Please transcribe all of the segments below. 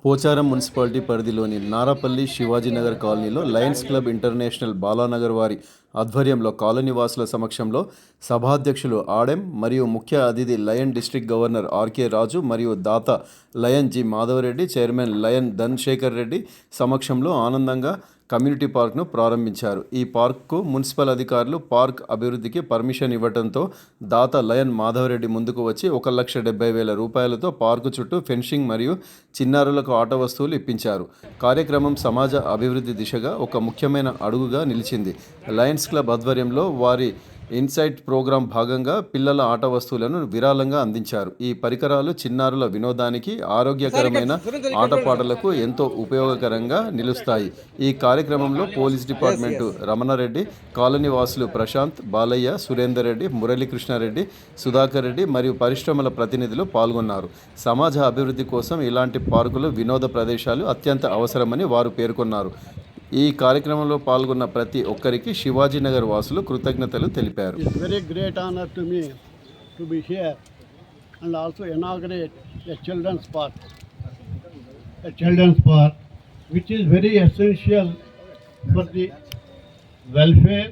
Pocharam municipality పరిధిలోని నారాపల్లి శివాజీనగర్ కాలనీలో Lions club international Balanagar వారి ఆధ్వర్యంలో కాలనీ వాసుల సమక్షంలో సభాధ్యక్షులు ఆడెం మరియు ముఖ్య అతిథి lion district governor RK Raju మరియు దాత lion G Madhavareddy, chairman lion Dhanshekar Reddy సమక్షంలో ఆనందంగా కమ్యూనిటీ పార్క్ను ప్రారంభించారు. ఈ పార్క్కు మున్సిపల్ అధికారులు పార్క్ అభివృద్ధికి పర్మిషన్ ఇవ్వడంతో దాత లయన్ మాధవరెడ్డి ముందుకు వచ్చి 1,70,000 రూపాయలతో పార్కు చుట్టూ ఫెన్సింగ్ మరియు చిన్నారులకు ఆట వస్తువులు ఇప్పించారు. కార్యక్రమం సమాజ అభివృద్ధి దిశగా ఒక ముఖ్యమైన అడుగుగా నిలిచింది. లయన్స్ క్లబ్ ఆధ్వర్యంలో వారి ఇన్సైట్ ప్రోగ్రాం భాగంగా పిల్లల ఆట వస్తువులను విరాళంగా అందించారు. ఈ పరికరాలు చిన్నారుల వినోదానికి, ఆరోగ్యకరమైన ఆటపాటలకు ఎంతో ఉపయోగకరంగా నిలుస్తాయి. ఈ కార్యక్రమంలో పోలీస్ డిపార్ట్మెంటు రమణారెడ్డి, కాలనీ వాసులు ప్రశాంత్, బాలయ్య, సురేందర్ రెడ్డి, మురళీకృష్ణారెడ్డి, సుధాకర్ రెడ్డి మరియు పరిశ్రమల ప్రతినిధులు పాల్గొన్నారు. సమాజ అభివృద్ధి కోసం ఇలాంటి పార్కులు, వినోద ప్రదేశాలు అత్యంత అవసరమని వారు పేర్కొన్నారు. ఈ కార్యక్రమంలో పాల్గొన్న ప్రతి ఒక్కరికి శివాజీనగర్ వాసులు కృతజ్ఞతలు తెలిపారు. It's very great honor to me to be here and also inaugurate a children's park. A children's park which is very essential for the welfare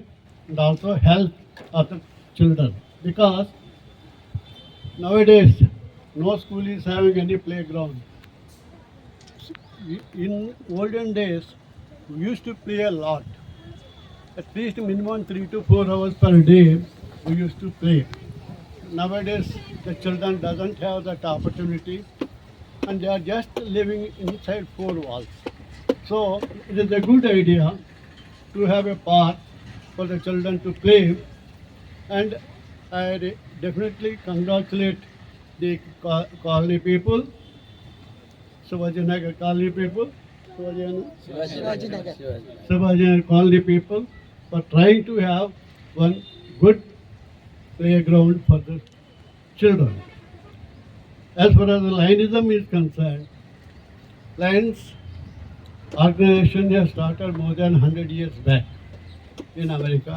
and also health of the children, because nowadays no school is having any playground. In olden days we used to play a lot. At least minimum 3 to 4 hours per day we used to play. Nowadays the children doesn't have that opportunity and they are just living inside 4 walls. So it is a good idea to have a park for the children to play, and I definitely congratulate the colony people, Shivajinagar colony people, Shivajinagar colony people for trying to have one good playground for the children. As far as the Lionism is concerned, Lions organization has started more than 100 years back in America,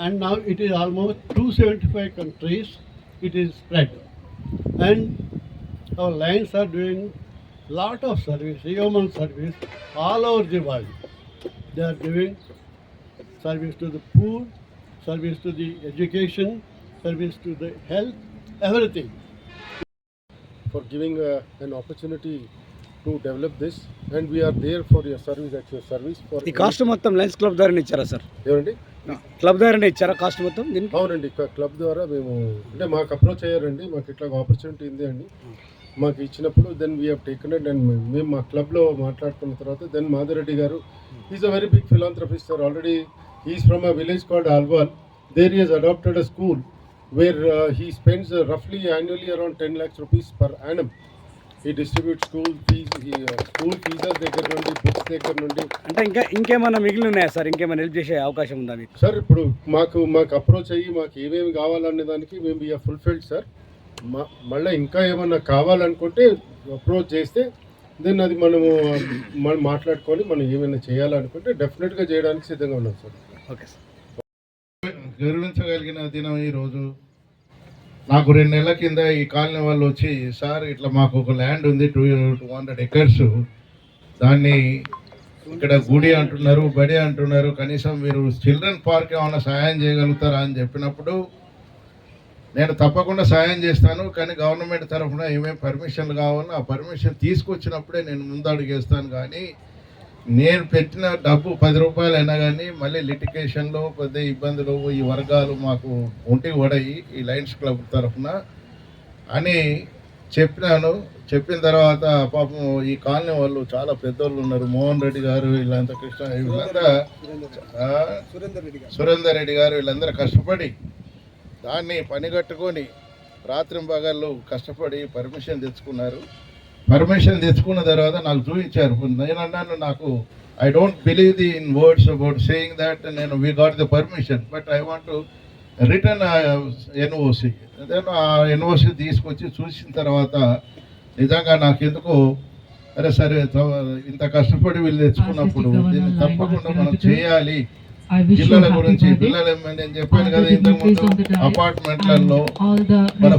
and now it is almost 275 countries it is spread, and our Lions are doing lot of service, human service all over the world. They are giving service to the poor, service to the education, service to the health, everything. For giving an opportunity to develop this, and we are there for your service, at your service. For ఈ cost మొత్తం Lions club ద్వారానే ఇచ్చారా sir? ఏమండి, club ద్వారానే ఇచ్చారా cost మొత్తం దీనికి? అవునండి, క్లబ్ ద్వారా మేము అంటే మాకు అప్రోచ్ అయ్యారండి, మాకు ఇట్లా ఆపర్చునిటీ ఉంది అండి మాకు ఇచ్చినప్పుడు then we have taken it. And మేము మా క్లబ్లో మాట్లాడుకున్న తర్వాత దెన్ మాధవరెడ్డి గారు is a very big philanthropist sir. Already is from a village called Alwal. There he has adopted a school where he spends రఫ్లీ annually around 10 lakhs rupees per annum. ఈ distribute school fees దగ్గర నుండి, books దగ్గర నుండి. అంటే ఇంకేమైనా మిగిలి ఉన్నాయా సార్? ఇంకేమైనా హెల్ప్ చేసే అవకాశం ఉందా మీకు? సార్ ఇప్పుడు మాకు అప్రోచ్ అయ్యి మాకు ఏమేమి కావాలనే దానికి మేము వీఆర్ ఫుల్ఫిల్డ్ సార్. మళ్ళీ ఇంకా ఏమన్నా కావాలనుకుంటే అప్రోచ్ చేస్తే దెన్ అది మనం మాట్లాడుకొని మనం ఏమైనా చేయాలనుకుంటే డెఫినెట్గా చేయడానికి సిద్ధంగా ఉన్నాం సార్. Okay sir. గర్వించగలిగిన దినం ఈరోజు. నాకు 2 నెలల కింద ఈ కాలనీ వాళ్ళు వచ్చి, సార్ ఇట్లా మాకు ఒక ల్యాండ్ ఉంది 200 acres, దాన్ని ఇక్కడ గుడి అంటున్నారు, బడి అంటున్నారు, కనీసం మీరు చిల్డ్రన్ పార్క్ ఏమైనా సహాయం చేయగలుగుతారా అని చెప్పినప్పుడు నేను తప్పకుండా సహాయం చేస్తాను, కానీ గవర్నమెంట్ తరఫున ఏమేమి పర్మిషన్లు కావాలో ఆ పర్మిషన్ తీసుకొచ్చినప్పుడే నేను ముందడుగు వేస్తాను. కానీ నేను పెట్టిన డబ్బు 10 రూపాయలు అయినా కానీ మళ్ళీ లిటిగేషన్లో పెద్ద ఇబ్బందులు, ఈ వర్గాలు మాకు ఒంటికి పడాయి ఈ లయన్స్ క్లబ్ తరఫున అని చెప్పినాను. చెప్పిన తర్వాత పాపం ఈ కాలనీ వాళ్ళు చాలా పెద్దోళ్ళు ఉన్నారు, మోహన్ రెడ్డి గారు, వీళ్ళంతా కృష్ణ, వీళ్ళంతా సురేందర్ రెడ్డి గారు, వీళ్ళందరూ కష్టపడి దాన్ని పనిగట్టుకొని రాత్రింబగళ్ళు కష్టపడి పర్మిషన్ తెచ్చుకున్నారు. పర్మిషన్ తెచ్చుకున్న తర్వాత నాకు చూపించారు. నేను అన్నాను, నాకు I don't believe in words about saying that నేను we got the permission, but I want to return NOC. నేను ఆ ఎన్ఓసి తీసుకొచ్చి చూసిన తర్వాత నిజంగా నాకెందుకు అరే సరే ఇంత కష్టపడి వీళ్ళు తెచ్చుకున్నప్పుడు దీన్ని తప్పకుండా మనం చేయాలి. పిల్లల గురించి, పిల్లలు నేను చెప్పాను కదా ఇంతకుముందు అపార్ట్మెంట్లలో మన